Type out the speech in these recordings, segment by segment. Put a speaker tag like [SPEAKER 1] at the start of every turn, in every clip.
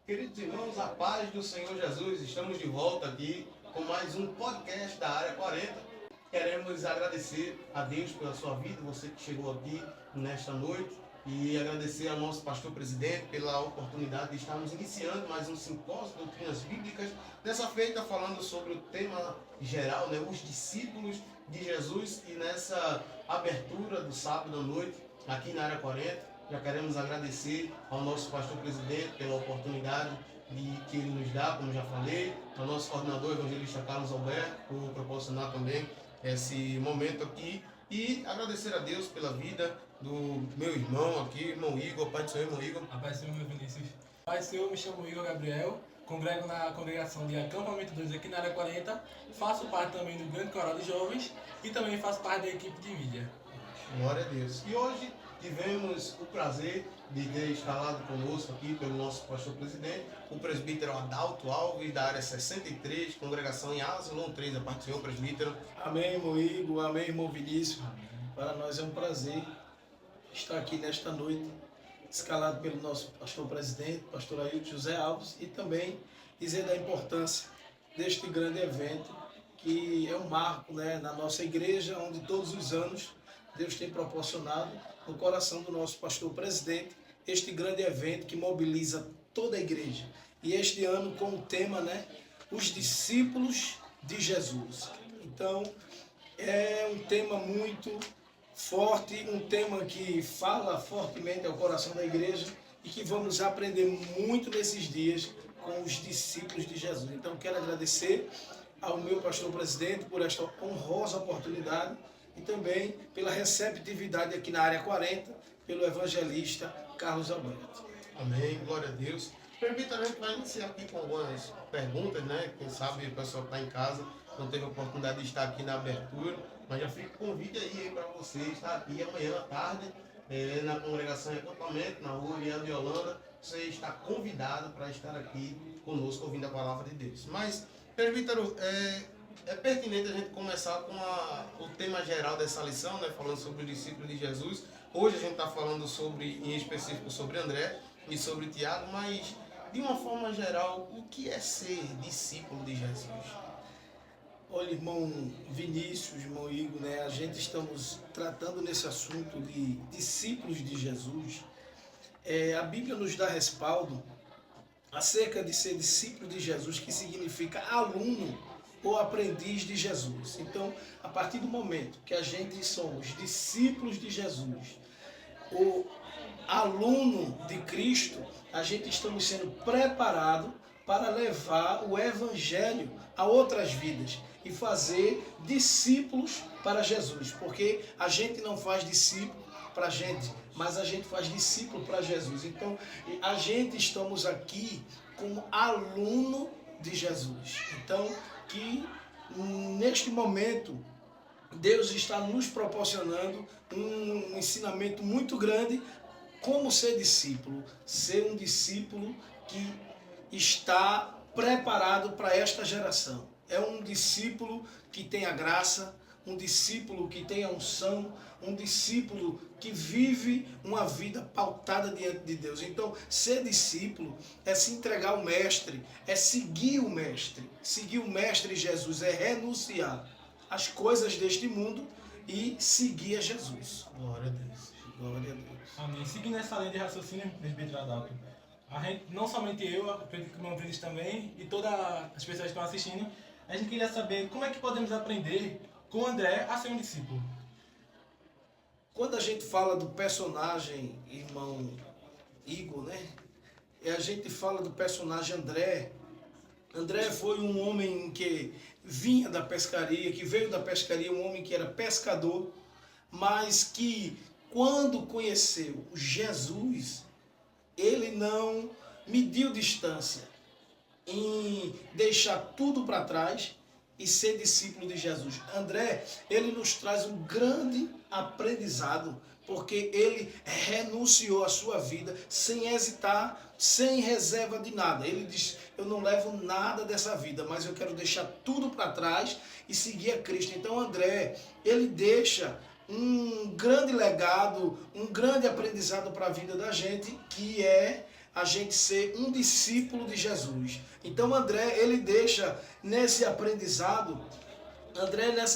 [SPEAKER 1] Queridos irmãos, a paz do Senhor Jesus, estamos de volta aqui com mais um podcast da Área 40. Queremos agradecer a Deus pela sua vida, você que chegou aqui nesta noite, e agradecer ao nosso pastor presidente pela oportunidade de estarmos iniciando mais um simpósio de doutrinas bíblicas, dessa feita falando sobre o tema geral, os discípulos de Jesus, e nessa abertura do sábado à noite, aqui na Área 40, já queremos agradecer ao nosso pastor presidente pela oportunidade que ele nos dá, como já falei, ao nosso coordenador evangelista Carlos Alberto por proporcionar também esse momento aqui, e agradecer a Deus pela vida do meu irmão aqui, irmão Igor. Pai do Senhor, irmão Igor.
[SPEAKER 2] A paz do Senhor, meu Vinícius. Pai do Senhor, me chamo Igor Gabriel, congrego na congregação de Acampamento 2 aqui na Área 40, faço parte também do grande coral de jovens e também faço parte da equipe de mídia.
[SPEAKER 1] Glória a Deus. E hoje tivemos o prazer de ter instalado conosco aqui pelo nosso pastor presidente, o presbítero Adalto Alves, da área 63, congregação em Asilon 3, a parte do Senhor, presbítero.
[SPEAKER 3] Amém, irmão Igor. Amém, irmão Vinícius. Para nós é um prazer estar aqui nesta noite, escalado pelo nosso pastor presidente, pastor Ailton José Alves, e também dizer da importância deste grande evento, que é um marco, na nossa igreja, onde todos os anos Deus tem proporcionado no coração do nosso pastor presidente este grande evento que mobiliza toda a igreja. E este ano com o tema, os discípulos de Jesus. Então, é um tema muito forte, um tema que fala fortemente ao coração da igreja e que vamos aprender muito nesses dias com os discípulos de Jesus. Então, quero agradecer ao meu pastor presidente por esta honrosa oportunidade e também pela receptividade aqui na Área 40, pelo evangelista Carlos Alberto.
[SPEAKER 1] Amém, glória a Deus. Permita, a gente vai iniciar aqui com algumas perguntas, Quem sabe o pessoal que está em casa não teve a oportunidade de estar aqui na abertura, mas já fica o convite aí para você estar aqui amanhã à tarde, na congregação em acampamento, na rua Leandro de Holanda. Você está convidado para estar aqui conosco ouvindo a palavra de Deus. Mas, presbítero, é pertinente a gente começar com o tema geral dessa lição, falando sobre o discípulo de Jesus. Hoje a gente está falando em específico sobre André e sobre Tiago, mas de uma forma geral, o que é ser discípulo de Jesus?
[SPEAKER 3] Olha, irmão Vinícius, irmão Igor, a gente estamos tratando nesse assunto de discípulos de Jesus. A Bíblia nos dá respaldo acerca de ser discípulo de Jesus, que significa aluno ou aprendiz de Jesus. Então, a partir do momento que a gente somos discípulos de Jesus, ou aluno de Cristo, a gente estamos sendo preparado para levar o Evangelho a outras vidas e fazer discípulos para Jesus, porque a gente não faz discípulo para a gente, mas a gente faz discípulo para Jesus. Então, a gente estamos aqui como aluno de Jesus. Então, que neste momento Deus está nos proporcionando um ensinamento muito grande como ser discípulo, ser um discípulo que está preparado para esta geração. É um discípulo que tem a graça, um discípulo que tem a unção, um discípulo que vive uma vida pautada diante de Deus. Então, ser discípulo é se entregar ao Mestre, é seguir o Mestre. Seguir o Mestre Jesus é renunciar às coisas deste mundo e seguir a Jesus.
[SPEAKER 1] Glória a Deus.
[SPEAKER 3] Glória a Deus.
[SPEAKER 2] Amém. Seguindo essa linha de raciocínio, presbítero Adalto, a gente, não somente eu, acredito que o irmão Vinícius também, e todas as pessoas que estão assistindo, a gente queria saber como é que podemos aprender com André a ser um discípulo.
[SPEAKER 3] Quando a gente fala do personagem, irmão Igor, a gente fala do personagem André. André foi um homem que vinha da pescaria, que veio da pescaria, um homem que era pescador, mas que quando conheceu Jesus, ele não mediu distância em deixar tudo para trás e ser discípulo de Jesus. André, ele nos traz um grande aprendizado, porque ele renunciou à sua vida sem hesitar, sem reserva de nada. Ele diz, eu não levo nada dessa vida, mas eu quero deixar tudo para trás e seguir a Cristo. Então André, ele deixa um grande legado, um grande aprendizado para a vida da gente, que é a gente ser um discípulo de Jesus. Então André, ele deixa nesse aprendizado,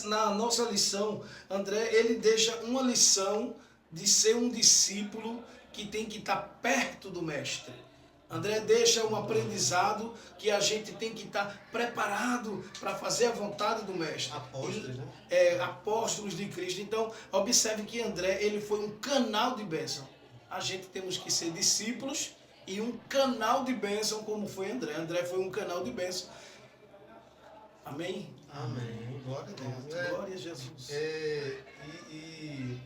[SPEAKER 3] na nossa lição, André, ele deixa uma lição de ser um discípulo que tem que estar perto do mestre. André deixa um aprendizado que a gente tem que estar preparado para fazer a vontade do mestre.
[SPEAKER 1] Apóstolos, né?
[SPEAKER 3] Apóstolos de Cristo. Então, observe que André, ele foi um canal de bênção. A gente temos que ser discípulos e um canal de bênção como foi André. André foi um canal de bênção. Amém?
[SPEAKER 1] Amém. Glória a Deus.
[SPEAKER 3] Glória a Jesus.
[SPEAKER 1] E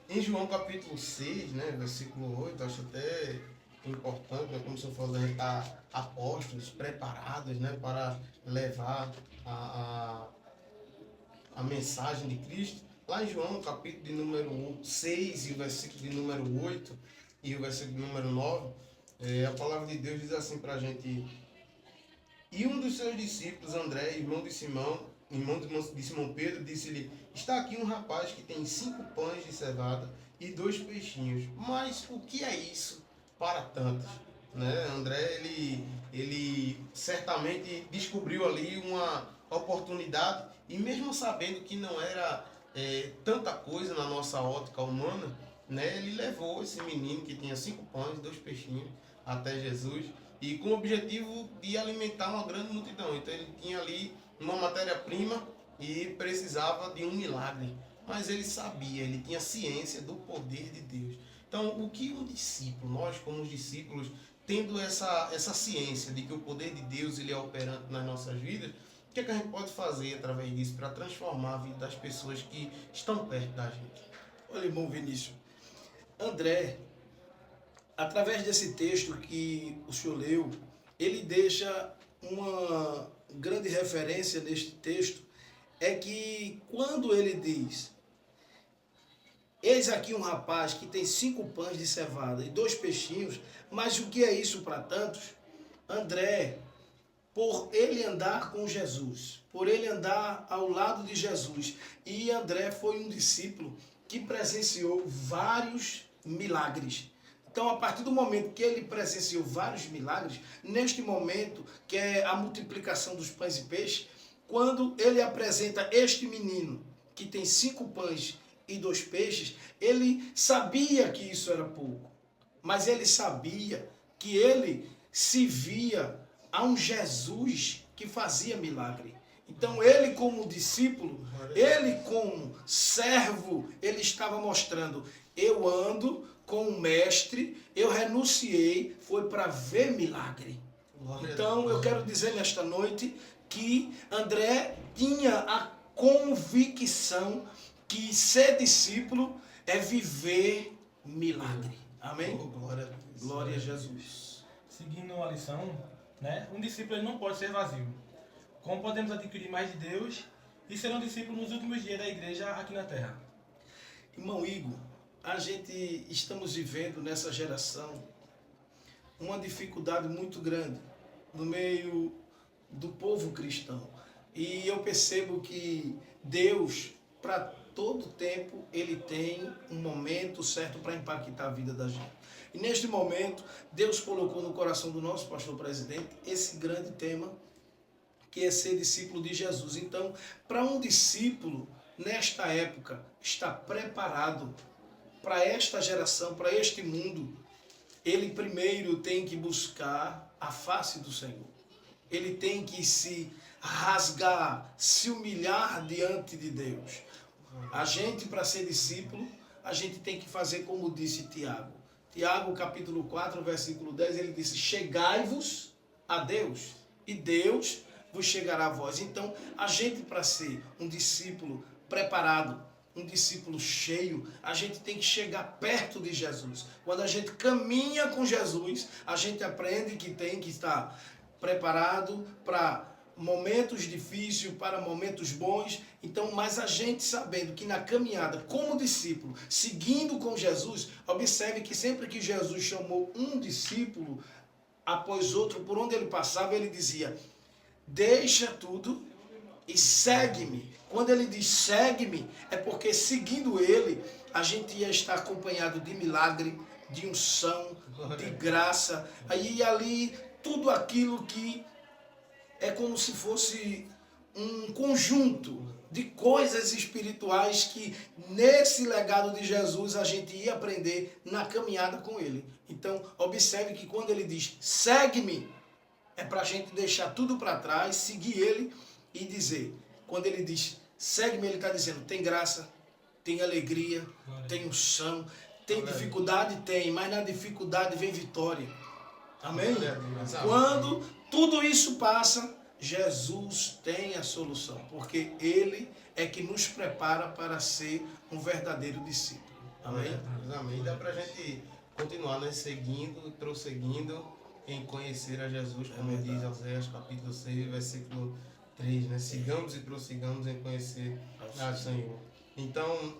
[SPEAKER 1] em João capítulo 6, né, versículo 8, acho até importante, né, como o senhor falou, a gente estar apóstolos, preparados, né, para levar a mensagem de Cristo. Lá em João, capítulo de número 6 e o versículo de número 8 e o versículo de número 9, a palavra de Deus diz assim para a gente: e um dos seus discípulos, André, irmão de Simão Pedro, disse-lhe: está aqui um rapaz que tem 5 pães de cevada e 2 peixinhos, mas o que é isso para tantos? Né? André, ele certamente descobriu ali uma oportunidade, e mesmo sabendo que não era tanta coisa na nossa ótica humana, né? Ele levou esse menino que tinha 5 pães e 2 peixinhos até Jesus, e com o objetivo de alimentar uma grande multidão. Então ele tinha ali uma matéria-prima e precisava de um milagre, mas ele sabia, ele tinha ciência do poder de Deus. Então, o que um discípulo, nós como os discípulos, tendo essa ciência de que o poder de Deus ele é operante nas nossas vidas, o que é que a gente pode fazer através disso para transformar a vida das pessoas que estão perto da gente?
[SPEAKER 3] Olha, irmão Vinícius, André, através desse texto que o senhor leu, ele deixa uma grande referência neste texto, é que quando ele diz: eis aqui um rapaz que tem 5 pães de cevada e 2 peixinhos, mas o que é isso para tantos? André, por ele andar com Jesus, por ele andar ao lado de Jesus, e André foi um discípulo que presenciou vários milagres. Então, a partir do momento que ele presenciou vários milagres, neste momento, que é a multiplicação dos pães e peixes, quando ele apresenta este menino, que tem 5 pães e 2 peixes, ele sabia que isso era pouco, mas ele sabia que ele se via a um Jesus que fazia milagre. Então ele como discípulo, ele como servo, ele estava mostrando: eu ando com o mestre, eu renunciei, foi para ver milagre. Então eu quero dizer nesta noite que André tinha a convicção que ser discípulo é viver milagre. Amém? Glória a Jesus.
[SPEAKER 2] Seguindo a lição, né, um discípulo ele não pode ser vazio. Como podemos adquirir mais de Deus e ser um discípulo nos últimos dias da igreja aqui na Terra?
[SPEAKER 3] Irmão Igor, a gente estamos vivendo nessa geração uma dificuldade muito grande no meio do povo cristão. E eu percebo que Deus, para todo tempo, ele tem um momento certo para impactar a vida da gente. E neste momento, Deus colocou no coração do nosso pastor presidente esse grande tema, que é ser discípulo de Jesus. Então, para um discípulo, nesta época, estar preparado para esta geração, para este mundo, ele primeiro tem que buscar a face do Senhor. Ele tem que se rasgar, se humilhar diante de Deus. A gente, para ser discípulo, a gente tem que fazer como disse Tiago. Tiago, capítulo 4, versículo 10, ele disse: chegai-vos a Deus, e Deus vos chegará a vós. Então, a gente, para ser um discípulo preparado, um discípulo cheio, a gente tem que chegar perto de Jesus. Quando a gente caminha com Jesus, a gente aprende que tem que estar preparado para momentos difíceis, para momentos bons. Então, mas a gente sabendo que na caminhada como discípulo, seguindo com Jesus, observe que sempre que Jesus chamou um discípulo após outro, por onde ele passava, ele dizia: deixa tudo e segue-me. Quando ele diz segue-me, é porque seguindo ele, a gente ia estar acompanhado de milagre, de unção, de graça. Aí ali, tudo aquilo que é como se fosse um conjunto de coisas espirituais que nesse legado de Jesus a gente ia aprender na caminhada com ele. Então, observe que quando ele diz, segue-me, é para a gente deixar tudo para trás, seguir ele e dizer. Quando ele diz, segue-me, ele está dizendo, tem graça, tem alegria, tem unção, tem dificuldade, tem, mas na dificuldade vem vitória. Amém? Quando tudo isso passa, Jesus tem a solução, porque ele é que nos prepara para ser um verdadeiro discípulo. Amém?
[SPEAKER 1] Amém. Dá para a gente continuar, né, seguindo, prosseguindo em conhecer a Jesus, como diz Oséias capítulo 6, versículo 3, né? Sigamos e prossigamos em conhecer ao Senhor. Então,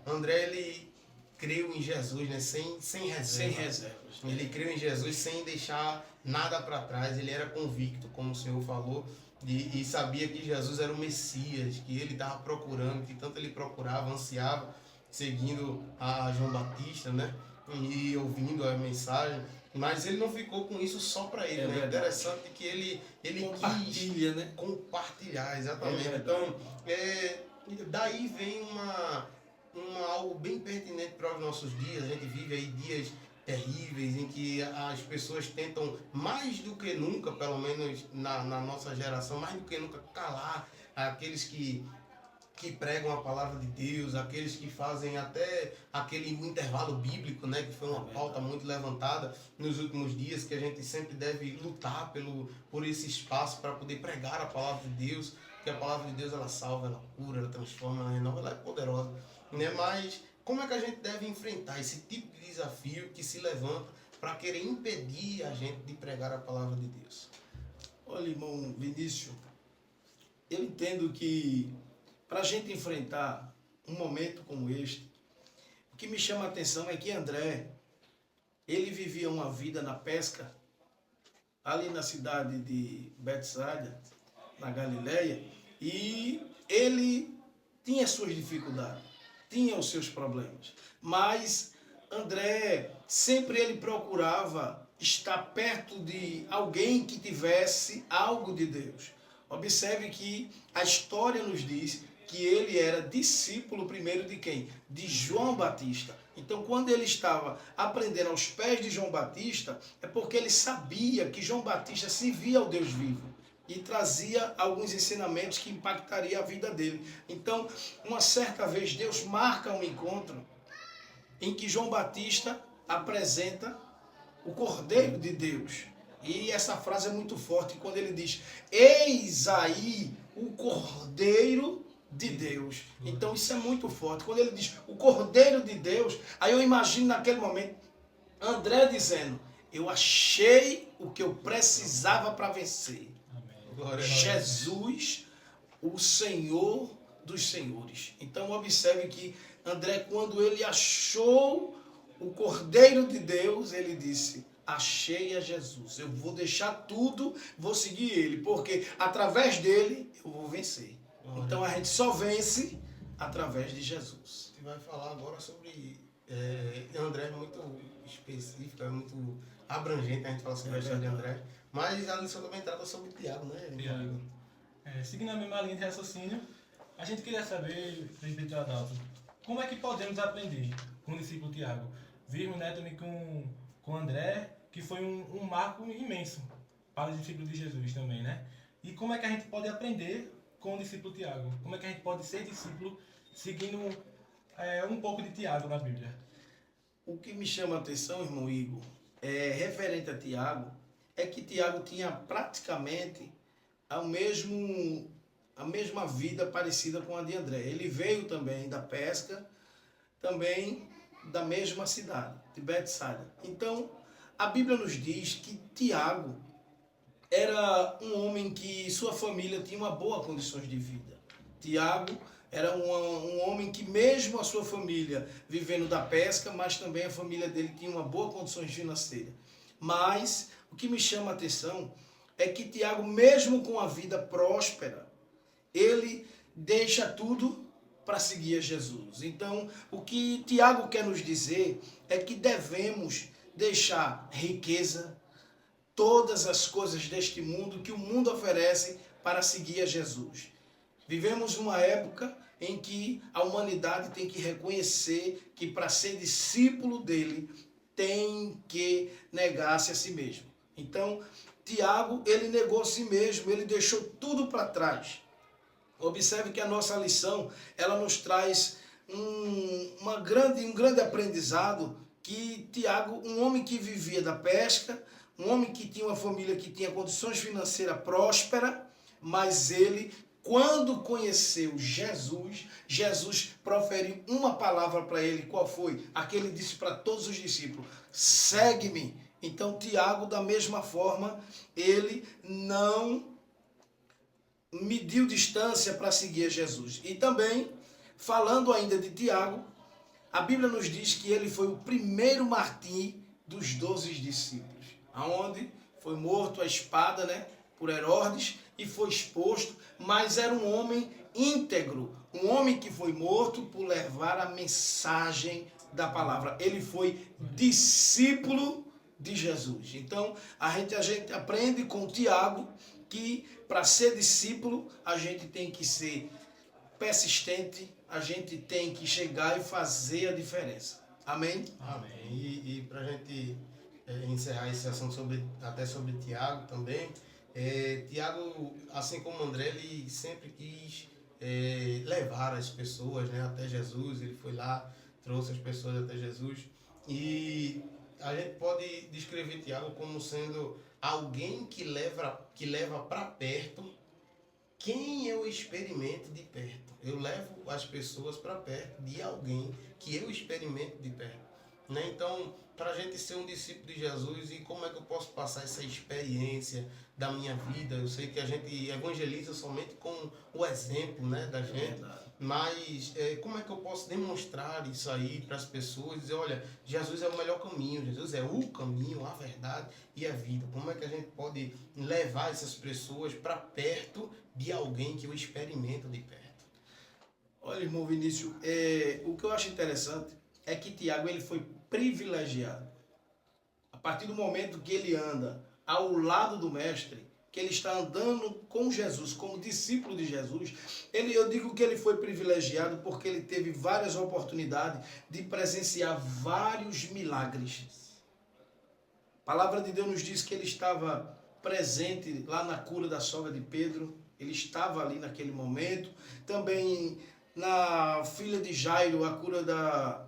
[SPEAKER 1] André, ele creu em Jesus, né? Sem reserva.
[SPEAKER 3] Sem reservas.
[SPEAKER 1] Ele creu em Jesus sem deixar nada para trás. Ele era convicto, como o Senhor falou, e sabia que Jesus era o Messias, que ele estava procurando, que tanto ele procurava, ansiava, seguindo a João Batista, né? E ouvindo a mensagem. Mas ele não ficou com isso só para ele, né? Interessante que ele
[SPEAKER 3] compartilha,
[SPEAKER 1] quis,
[SPEAKER 3] né?
[SPEAKER 1] Compartilhar, exatamente. Então, daí vem algo bem pertinente para os nossos dias. A gente vive aí dias terríveis em que as pessoas tentam mais do que nunca, pelo menos na nossa geração, mais do que nunca calar aqueles que pregam a palavra de Deus, aqueles que fazem até aquele intervalo bíblico, né, que foi uma pauta muito levantada nos últimos dias, que a gente sempre deve lutar por esse espaço para poder pregar a palavra de Deus, que a palavra de Deus ela salva, ela cura, ela transforma, ela renova, ela é poderosa, né? Mas como é que a gente deve enfrentar esse tipo de desafio que se levanta para querer impedir a gente de pregar a palavra de Deus?
[SPEAKER 3] Olha, irmão Vinícius, eu entendo que para a gente enfrentar um momento como este, o que me chama a atenção é que André, ele vivia uma vida na pesca, ali na cidade de Betsaida, na Galileia, e ele tinha suas dificuldades, tinha os seus problemas, mas André, sempre ele procurava estar perto de alguém que tivesse algo de Deus. Observe que a história nos diz que ele era discípulo primeiro de quem? De João Batista. Então, quando ele estava aprendendo aos pés de João Batista, é porque ele sabia que João Batista se via ao Deus vivo e trazia alguns ensinamentos que impactaria a vida dele. Então, uma certa vez, Deus marca um encontro em que João Batista apresenta o Cordeiro de Deus. E essa frase é muito forte quando ele diz, eis aí o Cordeiro de Deus. Então isso é muito forte. Quando ele diz o Cordeiro de Deus, aí eu imagino naquele momento André dizendo, eu achei o que eu precisava para vencer. Amém. Jesus, o Senhor dos Senhores. Então observe que André, quando ele achou o Cordeiro de Deus, ele disse, achei a Jesus, eu vou deixar tudo, vou seguir ele, porque através dele eu vou vencer. Então a gente só vence através de Jesus.
[SPEAKER 1] A gente vai falar agora sobre André, é muito específico, é muito abrangente a gente falar sobre a história de André, mas a lição também trata sobre Tiago, né?
[SPEAKER 2] Tiago. Seguindo a mesma linha de raciocínio, a gente queria saber, presbítero Adalto, como é que podemos aprender com o discípulo Tiago? Vimos, né, também com André, que foi um marco imenso para os discípulos de Jesus também, né? E como é que a gente pode aprender com o discípulo Tiago? Como é que a gente pode ser discípulo seguindo um pouco de Tiago na Bíblia?
[SPEAKER 3] O que me chama a atenção, irmão Igor, referente a Tiago, é que Tiago tinha praticamente a mesma vida parecida com a de André. Ele veio também da pesca, também da mesma cidade, de Betsaida. Então, a Bíblia nos diz que Tiago era um homem que sua família tinha uma boa condições de vida. Tiago era um homem que mesmo a sua família vivendo da pesca, mas também a família dele tinha uma boa condições financeiras. Mas o que me chama a atenção é que Tiago, mesmo com a vida próspera, ele deixa tudo para seguir a Jesus. Então, o que Tiago quer nos dizer é que devemos deixar riqueza, todas as coisas deste mundo que o mundo oferece para seguir a Jesus. Vivemos uma época em que a humanidade tem que reconhecer que para ser discípulo dele tem que negar-se a si mesmo. Então, Tiago, ele negou a si mesmo, ele deixou tudo para trás. Observe que a nossa lição, ela nos traz um grande aprendizado, que Tiago, um homem que vivia da pesca, um homem que tinha uma família que tinha condições financeiras prósperas, mas ele, quando conheceu Jesus, Jesus proferiu uma palavra para ele. Qual foi? A que ele disse para todos os discípulos: segue-me. Então Tiago, da mesma forma, ele não mediu distância para seguir a Jesus. E também, falando ainda de Tiago, a Bíblia nos diz que ele foi o primeiro mártir dos 12 discípulos, aonde foi morto à espada, por Herodes, e foi exposto, mas era um homem íntegro, um homem que foi morto por levar a mensagem da palavra. Ele foi discípulo de Jesus. Então, a gente aprende com Tiago que para ser discípulo, a gente tem que ser persistente, a gente tem que chegar e fazer a diferença. Amém?
[SPEAKER 1] Amém. E para a gente encerrar esse assunto até sobre Tiago também, Tiago, assim como André, ele sempre quis levar as pessoas, até Jesus. Ele foi lá, trouxe as pessoas até Jesus. E a gente pode descrever Tiago como sendo alguém que leva para perto quem eu experimento de perto. Eu levo as pessoas para perto de alguém que eu experimento de perto. Então, para a gente ser um discípulo de Jesus, e como é que eu posso passar essa experiência da minha vida? Eu sei que a gente evangeliza somente com o exemplo da gente, mas como é que eu posso demonstrar isso aí para as pessoas? Dizer, olha, Jesus é o melhor caminho, Jesus é o caminho, a verdade e a vida. Como é que a gente pode levar essas pessoas para perto de alguém que eu experimento de perto?
[SPEAKER 3] Olha, irmão Vinícius, o que eu acho interessante é que Tiago, ele foi privilegiado. A partir do momento que ele anda ao lado do mestre, que ele está andando com Jesus, como discípulo de Jesus, eu digo que ele foi privilegiado porque ele teve várias oportunidades de presenciar vários milagres. A palavra de Deus nos diz que ele estava presente lá na cura da sogra de Pedro, ele estava ali naquele momento. Também na filha de Jairo, a cura da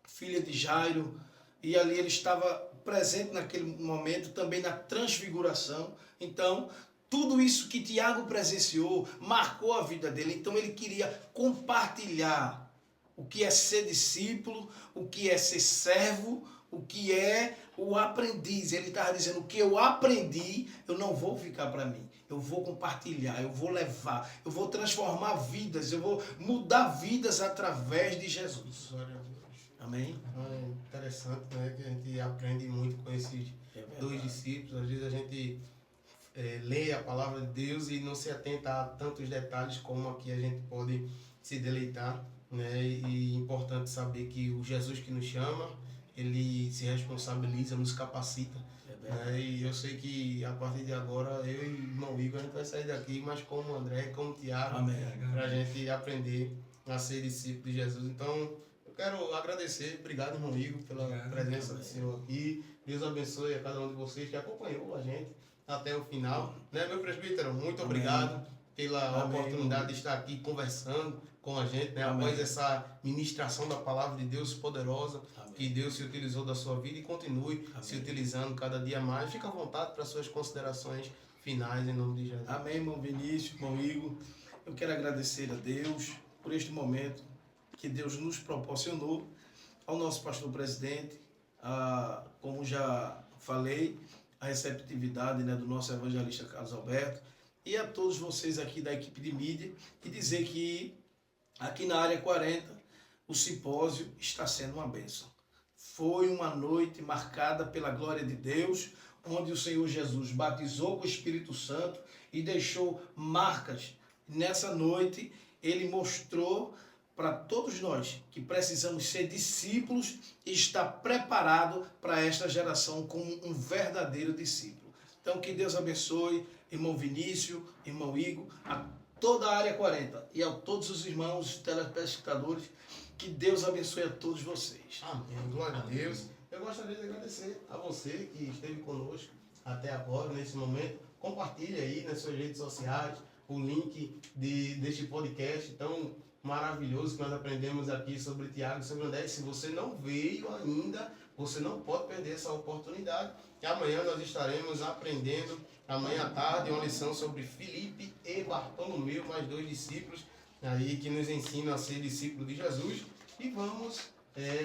[SPEAKER 3] filha de Jairo, e ali ele estava presente naquele momento, também na transfiguração. Então, tudo isso que Tiago presenciou marcou a vida dele. Então, ele queria compartilhar o que é ser discípulo, o que é ser servo, o que é o aprendiz. Ele estava dizendo: o que eu aprendi, eu não vou ficar para mim. Eu vou compartilhar, eu vou levar, eu vou transformar vidas, eu vou mudar vidas através de Jesus.
[SPEAKER 1] Glória a Deus.
[SPEAKER 3] Amém?
[SPEAKER 1] É interessante, que a gente aprende muito com esses dois discípulos. Às vezes a gente lê a palavra de Deus e não se atenta a tantos detalhes como aqui a gente pode se deleitar. E é importante saber que o Jesus que nos chama, ele se responsabiliza, nos capacita. E eu sei que a partir de agora, eu e o irmão Igor, a gente vai sair daqui, mas como André, como Tiago, para a gente aprender a ser discípulo de Jesus. Então, eu quero agradecer, obrigado, irmão Igor, pela presença do Senhor aqui. Deus abençoe a cada um de vocês que acompanhou a gente até o final. Meu presbítero, muito obrigado pela oportunidade de estar aqui conversando com a gente, após essa ministração da palavra de Deus poderosa. Que Deus se utilizou da sua vida e continue se utilizando cada dia mais. Fica à vontade para suas considerações finais, em nome de Jesus.
[SPEAKER 3] Amém, irmão Vinícius, irmão Igor. Eu quero agradecer a Deus por este momento que Deus nos proporcionou, ao nosso pastor presidente, como já falei, a receptividade do nosso evangelista Carlos Alberto, e a todos vocês aqui da equipe de mídia, e dizer que aqui na área 40 o simpósio está sendo uma bênção. Foi uma noite marcada pela glória de Deus, onde o Senhor Jesus batizou com o Espírito Santo e deixou marcas. Nessa noite ele mostrou para todos nós que precisamos ser discípulos e estar preparado para esta geração como um verdadeiro discípulo. Então, que Deus abençoe, irmão Vinícius, irmão Igor, a toda a área 40 e a todos os irmãos telespectadores. Que Deus abençoe a todos vocês.
[SPEAKER 1] Amém. Glória a Deus. Eu gostaria de agradecer a você que esteve conosco até agora, nesse momento. Compartilhe aí nas suas redes sociais o link deste podcast tão maravilhoso que nós aprendemos aqui sobre Tiago e sobre André. Se você não veio ainda, você não pode perder essa oportunidade. E amanhã nós estaremos aprendendo, amanhã à tarde, uma lição sobre Filipe e Bartolomeu, mais 2 discípulos aí que nos ensinam a ser discípulos de Jesus. E vamos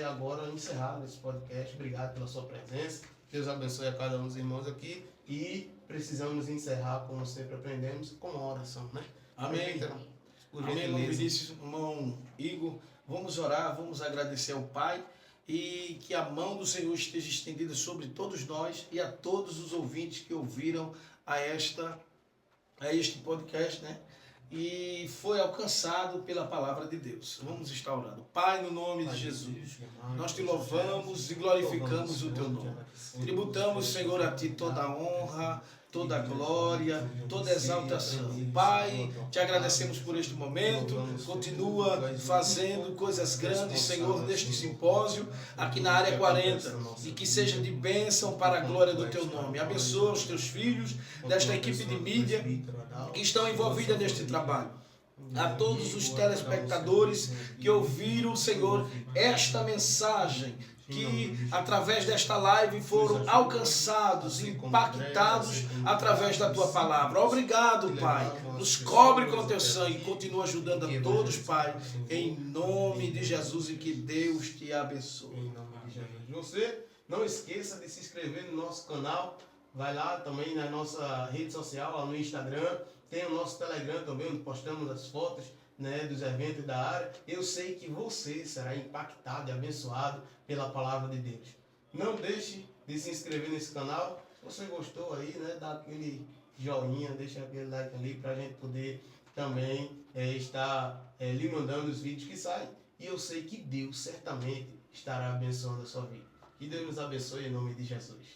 [SPEAKER 1] agora encerrar esse podcast. Obrigado pela sua presença. Deus abençoe a cada um dos irmãos aqui. E precisamos encerrar, como sempre aprendemos, com uma oração, né?
[SPEAKER 3] Amém.
[SPEAKER 1] Então, por
[SPEAKER 3] Amém, irmão
[SPEAKER 1] gentileza.
[SPEAKER 3] Vinícius, irmão Igor. Vamos orar, vamos agradecer ao Pai e que a mão do Senhor esteja estendida sobre todos nós e a todos os ouvintes que ouviram a este podcast, né? E foi alcançado pela palavra de Deus. Vamos estar orando. Pai, no nome de Jesus, nós te louvamos e glorificamos o teu nome. Tributamos, Senhor, a ti toda a honra, toda a glória, toda a exaltação. Pai, te agradecemos por este momento. Continua fazendo coisas grandes, Senhor, neste simpósio, aqui na área 40, e que seja de bênção para a glória do teu nome. Abençoa os teus filhos desta equipe de mídia que estão envolvidas neste trabalho. A todos os telespectadores que ouviram, Senhor, esta mensagem, que através desta live foram alcançados, impactados através da tua palavra. Obrigado, Pai. Nos cobre com o teu sangue e continua ajudando a todos, Pai, em nome de Jesus, e que Deus te abençoe.
[SPEAKER 1] Em nome de Jesus. Você não esqueça de se inscrever no nosso canal. Vai lá também na nossa rede social, lá no Instagram. Tem o nosso Telegram também, onde postamos as fotos, né, dos eventos da área. Eu sei que você será impactado e abençoado pela palavra de Deus. Não deixe de se inscrever nesse canal. Se você gostou aí, né, dá aquele joinha, deixa aquele like ali para a gente poder também estar lhe mandando os vídeos que saem. E eu sei que Deus certamente estará abençoando a sua vida. Que Deus nos abençoe em nome de Jesus.